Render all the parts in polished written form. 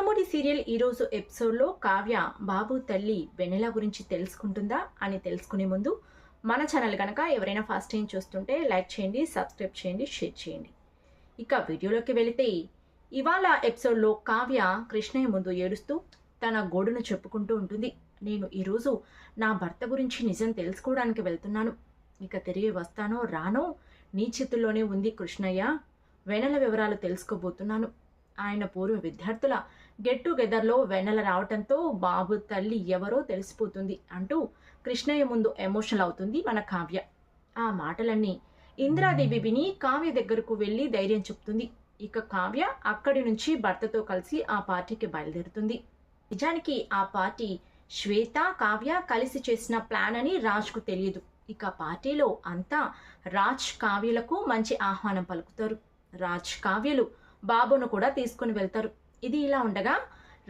Brahmamudi serial ఈరోజు ఎపిసోడ్లో కావ్య బాబు తల్లి వెన్నెల గురించి తెలుసుకుంటుందా అని తెలుసుకునే ముందు మన ఛానల్ కనుక ఎవరైనా ఫస్ట్ టైం చూస్తుంటే లైక్ చేయండి, సబ్స్క్రైబ్ చేయండి, షేర్ చేయండి. ఇక వీడియోలోకి వెళితే ఇవాళ ఎపిసోడ్లో కావ్య కృష్ణయ్య ముందు ఏడుస్తూ తన గోడును చెప్పుకుంటూ ఉంటుంది. నేను ఈరోజు నా భర్త గురించి నిజం తెలుసుకోవడానికి వెళ్తున్నాను. ఇక తిరిగి వస్తానో రానో నీ చేతుల్లోనే ఉంది కృష్ణయ్య. వెన్నెల వివరాలు తెలుసుకోబోతున్నాను. ఆయన పూర్వ విద్యార్థుల గెట్ టుగెదర్లో వెన్నెల రావటంతో బాబు తల్లి ఎవరో తెలిసిపోతుంది అంటూ కృష్ణయ్య ముందు ఎమోషనల్ అవుతుంది మన కావ్య. ఆ మాటలన్నీ ఇందిరాదేవి విని కావ్య దగ్గరకు వెళ్ళి ధైర్యం చెప్తుంది. ఇక కావ్య అక్కడి నుంచి భర్తతో కలిసి ఆ పార్టీకి బయలుదేరుతుంది. నిజానికి ఆ పార్టీ శ్వేత కావ్య కలిసి చేసిన ప్లాన్ అని రాజ్కు తెలియదు. ఇక పార్టీలో అంతా రాజ్ కావ్యలకు మంచి ఆహ్వానం పలుకుతారు. రాజ్ కావ్యలు బాబును కూడా తీసుకుని వెళ్తారు. ఇది ఇలా ఉండగా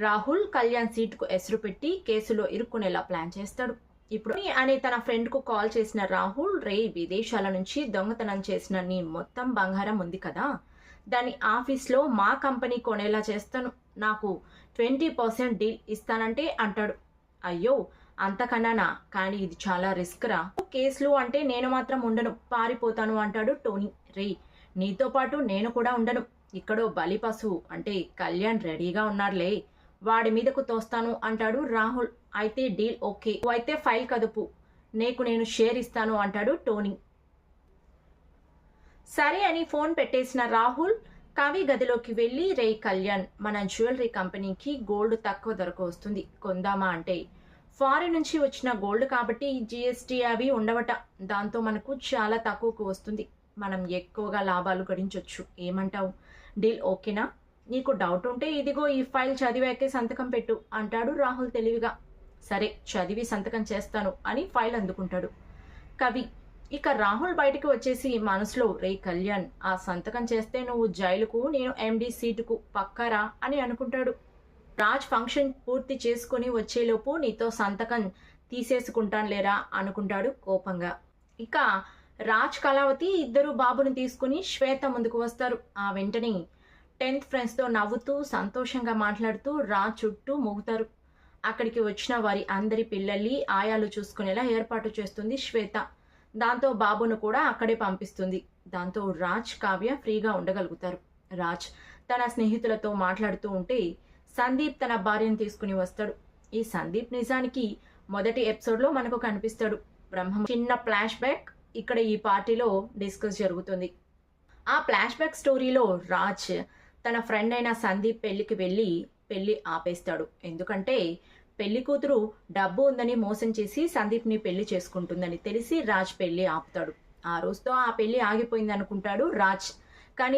రాహుల్ కళ్యాణ్ సీటుకు ఎసురు పెట్టి కేసులో ఇరుక్కునేలా ప్లాన్ చేస్తాడు. ఇప్పుడు అనే తన ఫ్రెండ్కు కాల్ చేసిన రాహుల్, విదేశాల నుంచి దొంగతనం చేసిన నీ మొత్తం బంగారం ఉంది కదా, దాన్ని ఆఫీస్లో మా కంపెనీ కొనేలా చేస్తాను, నాకు 20% డీల్ ఇస్తానంటే అంటాడు. అయ్యో అంతకన్నానా, కానీ ఇది చాలా రిస్క్ రా, కేసులు అంటే నేను మాత్రం ఉండను, పారిపోతాను అంటాడు టోనీ. నీతో పాటు నేను కూడా ఉండను, ఇక్కడో బలిపశువు అంటే కళ్యాణ్ రెడీగా ఉన్నాడులే, వాడి మీదకు తోస్తాను అంటాడు రాహుల్. అయితే డీల్ ఓకే, అయితే ఫైల్ కదుపు, నేను షేర్ ఇస్తాను అంటాడు టోనీ. సరే అని ఫోన్ పెట్టేసిన రాహుల్ కవి గదిలోకి వెళ్ళి, కళ్యాణ్, మన జ్యువెలరీ కంపెనీకి గోల్డ్ తక్కువ ధరకు వస్తుంది, కొందామా అంటే ఫారిన్ నుంచి వచ్చిన గోల్డ్ కాబట్టి జిఎస్టీ అవి ఉండవట, దాంతో మనకు చాలా తక్కువకు వస్తుంది, మనం ఎక్కువగా లాభాలు గడించవచ్చు, ఏమంటావు, డీల్ ఓకేనా, నీకు డౌట్ ఉంటే ఇదిగో ఈ ఫైల్ చదివాకే సంతకం పెట్టు అంటాడు రాహుల్ తెలివిగా. సరే చదివి సంతకం చేస్తాను అని ఫైల్ అందుకుంటాడు కవి. ఇక రాహుల్ బయటకు వచ్చేసి మనసులో, కళ్యాణ్, ఆ సంతకం చేస్తే నువ్వు జైలుకు, నేను ఎండి సీటుకు పక్కరా అని అనుకుంటాడు. రాజ్ ఫంక్షన్ పూర్తి చేసుకుని వచ్చేలోపు నీతో సంతకం తీసేసుకుంటాను లేరా అనుకుంటాడు కోపంగా. ఇక రాజ్ కళావతి ఇద్దరు బాబుని తీసుకుని శ్వేత ముందుకు వస్తారు. ఆ వెంటనే 10th ఫ్రెండ్స్తో నవ్వుతూ సంతోషంగా మాట్లాడుతూ రాజ్ చుట్టూ మోగుతారు. అక్కడికి వచ్చిన వారి అందరి పిల్లల్ని ఆయాలు చూసుకునేలా ఏర్పాటు చేస్తుంది శ్వేత. దాంతో బాబును కూడా అక్కడే పంపిస్తుంది. దాంతో రాజ్ కావ్య ఫ్రీగా ఉండగలుగుతారు. రాజ్ తన స్నేహితులతో మాట్లాడుతూ ఉంటే సందీప్ తన భార్యను తీసుకుని వస్తాడు. ఈ సందీప్ నిజానికి మొదటి ఎపిసోడ్లో మనకు కనిపిస్తాడు. బ్రహ్మ చిన్న ఫ్లాష్ బ్యాక్ ఇక్కడ ఈ పార్టీలో డిస్కస్ జరుగుతుంది. ఆ ఫ్లాష్ బ్యాక్ స్టోరీలో రాజ్ తన ఫ్రెండ్ అయిన సందీప్ పెళ్లికి వెళ్ళి పెళ్లి ఆపేస్తాడు. ఎందుకంటే పెళ్లి కూతురు డబ్బు ఉందని మోసం చేసి సందీప్ని పెళ్లి చేసుకుంటుందని తెలిసి రాజ్ పెళ్లి ఆపుతాడు. ఆ రోజుతో ఆ పెళ్లి ఆగిపోయింది అనుకుంటాడు రాజ్. కానీ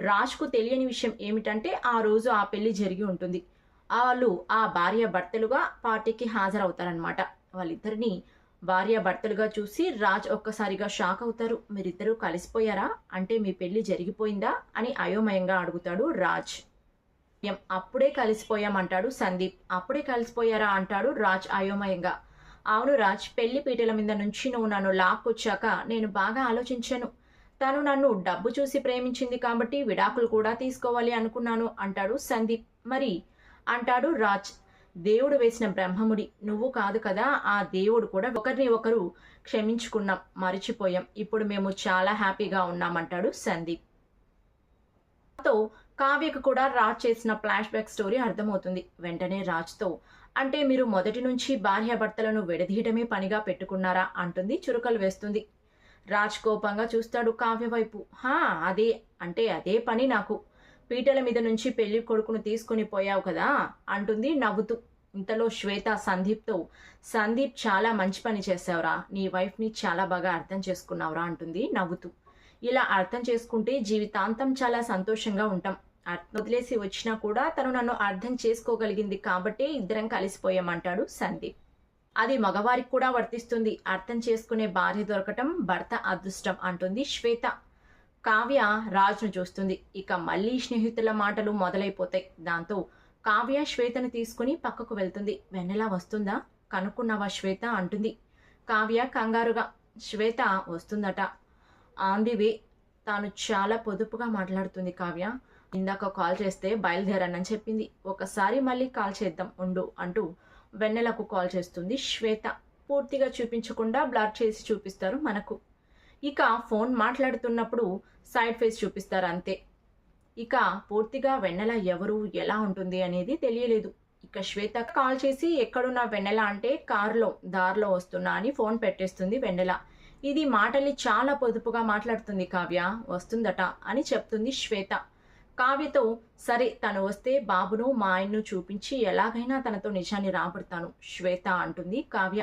రాజ్కు తెలియని విషయం ఏమిటంటే ఆ రోజు ఆ పెళ్లి జరిగి ఉంటుంది. వాళ్ళు ఆ భార్య భర్తలుగా పార్టీకి హాజరవుతారనమాట. వాళ్ళిద్దరిని భార్య భర్తలుగా చూసి రాజ్ ఒక్కసారిగా షాక్ అవుతారు. మీరిద్దరూ కలిసిపోయారా, అంటే మీ పెళ్లి జరిగిపోయిందా అని అయోమయంగా అడుగుతాడు రాజ్. అప్పుడే కలిసిపోయామంటాడు సందీప్. అప్పుడే కలిసిపోయారా అంటాడు రాజ్ అయోమయంగా. అవును రాజ్, పెళ్లి పీటల మీద నుంచి నువ్వు నన్ను లాక్కొచ్చాక నేను బాగా ఆలోచించాను. తను నన్ను డబ్బు చూసి ప్రేమించింది కాబట్టి విడాకులు కూడా తీసుకోవాలి అనుకున్నాను అంటాడు సందీప్. మరి అంటాడు రాజ్, దేవుడు వేసిన బ్రహ్మముడి నువ్వు కాదు కదా, ఆ దేవుడు కూడా ఒకరిని ఒకరు క్షమించుకున్నాం, మరిచిపోయాం, ఇప్పుడు మేము చాలా హ్యాపీగా ఉన్నామంటాడు సందీప్. తో కావ్యకు కూడా రాజ్ చేసిన ఫ్లాష్ బ్యాక్ స్టోరీ అర్థమవుతుంది. వెంటనే రాజ్తో, అంటే మీరు మొదటి నుంచి భార్యాభర్తలను విడదీయటమే పనిగా పెట్టుకున్నారా అంటుంది చురుకలు వేస్తుంది. రాజ్ కోపంగా చూస్తాడు కావ్య వైపు. అదే, అంటే అదే పని నాకు, పీటల మీద నుంచి పెళ్లి కొడుకును తీసుకుని పోయావు కదా అంటుంది నవ్వుతూ. ఇంతలో శ్వేత సందీప్తో, సందీప్ చాలా మంచి పని చేసావురా, నీ వైఫ్ని చాలా బాగా అర్థం చేసుకున్నావురా అంటుంది నవ్వుతూ. ఇలా అర్థం చేసుకుంటే జీవితాంతం చాలా సంతోషంగా ఉంటాం. వదిలేసి వచ్చినా కూడా తను నన్ను అర్థం చేసుకోగలిగింది కాబట్టే ఇద్దరం కలిసిపోయామంటాడు సందీప్. అది మగవారికి కూడా వర్తిస్తుంది, అర్థం చేసుకునే భార్య దొరకటం భర్త అదృష్టం అంటుంది శ్వేత. కావ్య రాజ్ను చూస్తుంది. ఇక మళ్ళీ స్నేహితుల మాటలు మొదలైపోతాయి. దాంతో కావ్య శ్వేతను తీసుకుని పక్కకు వెళ్తుంది. వెన్నెల వస్తుందా, కనుక్కున్నావా శ్వేత అంటుంది కావ్య కంగారుగా. శ్వేత వస్తుందట, ఆన్ ది వే, తాను చాలా పొదుపుగా మాట్లాడుతుంది కావ్య. ఇందాక కాల్ చేస్తే బయలుదేరానని చెప్పింది. ఒకసారి మళ్ళీ కాల్ చేద్దాం ఉండు అంటూ వెన్నెలకు కాల్ చేస్తుంది శ్వేత. పూర్తిగా చూపించకుండా బ్లర్ చేసి చూపిస్తారు మనకు. ఇక ఫోన్ మాట్లాడుతున్నప్పుడు సైడ్ ఫేస్ చూపిస్తారు అంతే. ఇక పూర్తిగా వెన్నెల ఎవరు, ఎలా ఉంటుంది అనేది తెలియలేదు. ఇక శ్వేత కాల్ చేసి ఎక్కడున్నా వెన్నెల అంటే కారులో దారిలో వస్తున్నా అని ఫోన్ పెట్టేస్తుంది వెన్నెల. ఇది మాటల్ని చాలా పొదుపుగా మాట్లాడుతుంది కావ్య. వస్తుందట అని చెప్తుంది శ్వేత. కావ్యతో సరే తను వస్తే బాబును మా ఆయన్ను చూపించి ఎలాగైనా తనతో నిజాన్ని రాబడతాను శ్వేత అంటుంది కావ్య.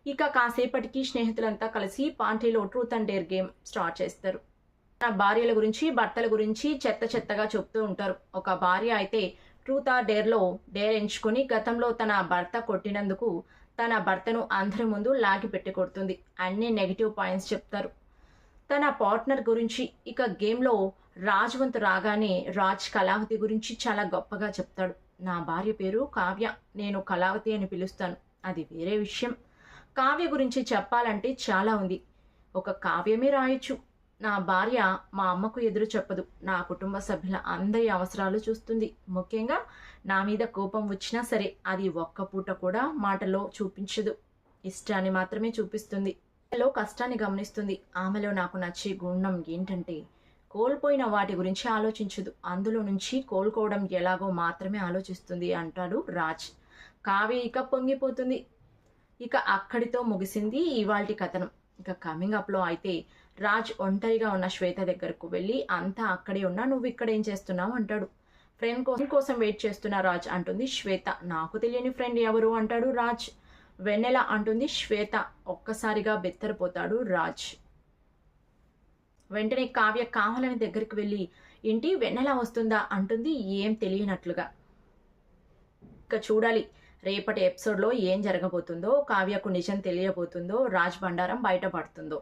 ఇక కాసేపటికి స్నేహితులంతా కలిసి పార్టీలో truth and dare game start చేస్తారు. తన భార్యల గురించి భర్తల గురించి చెత్త చెత్తగా చెప్తూ ఉంటారు. ఒక భార్య అయితే ట్రూత్ ఆర్ డేర్లో డేర్ ఎంచుకొని గతంలో తన భర్త కొట్టినందుకు తన భర్తను అందరి ముందు లాగి పెట్టి కొడుతుంది. అన్ని నెగిటివ్ పాయింట్స్ చెప్తారు తన పార్ట్నర్ గురించి. ఇక గేమ్లో రాజ్వంత్ రాగానే రాజ్ కళావతి గురించి చాలా గొప్పగా చెప్తాడు. నా భార్య పేరు కావ్య, నేను కళావతి అని పిలుస్తాను, అది వేరే విషయం. కావ్య గురించి చెప్పాలంటే చాలా ఉంది, ఒక కావ్యమే రాయొచ్చు. నా భార్య మా అమ్మకు ఎదురు చెప్పదు, నా కుటుంబ సభ్యుల అందరి అవసరాలు చూస్తుంది. ముఖ్యంగా నా మీద కోపం వచ్చినా సరే అది ఒక్క పూట కూడా మాటలో చూపించదు, ఇష్టాన్ని మాత్రమే చూపిస్తుంది. ఆమెలో కష్టాన్ని గమనిస్తుంది. ఆమెలో నాకు నచ్చే గుణం ఏంటంటే కోల్పోయిన వాటి గురించి ఆలోచించదు, అందులో నుంచి కోలుకోవడం ఎలాగో మాత్రమే ఆలోచిస్తుంది అంటాడు రాజ్. కావ్య ఇక పొంగిపోతుంది. ఇక అక్కడితో ముగిసింది ఇవాల్టి కథనం. ఇక కమింగ్ అప్లో అయితే రాజ్ ఒంటరిగా ఉన్న శ్వేత దగ్గరకు వెళ్ళి అంతా అక్కడే ఉన్నా నువ్వు ఇక్కడ ఏం చేస్తున్నావు అంటాడు. ఫ్రెండ్ కోసం వెయిట్ చేస్తున్నా రాజ్ అంటుంది శ్వేత. నాకు తెలియని ఫ్రెండ్ ఎవరు అంటాడు రాజ్. వెన్నెల అంటుంది శ్వేత. ఒక్కసారిగా బెత్తరిపోతాడు రాజ్. వెంటనే కావ్య కావాలని దగ్గరికి వెళ్ళి ఏంటి వెన్నెల వస్తుందా అంటుంది ఏం తెలియనట్లుగా. ఇక చూడాలి రేపటి ఎపిసోడ్లో ఏం జరగబోతుందో, కావ్యకు నిజం తెలియబోతుందో, రాజ్ బండారం బయటపడుతుందో.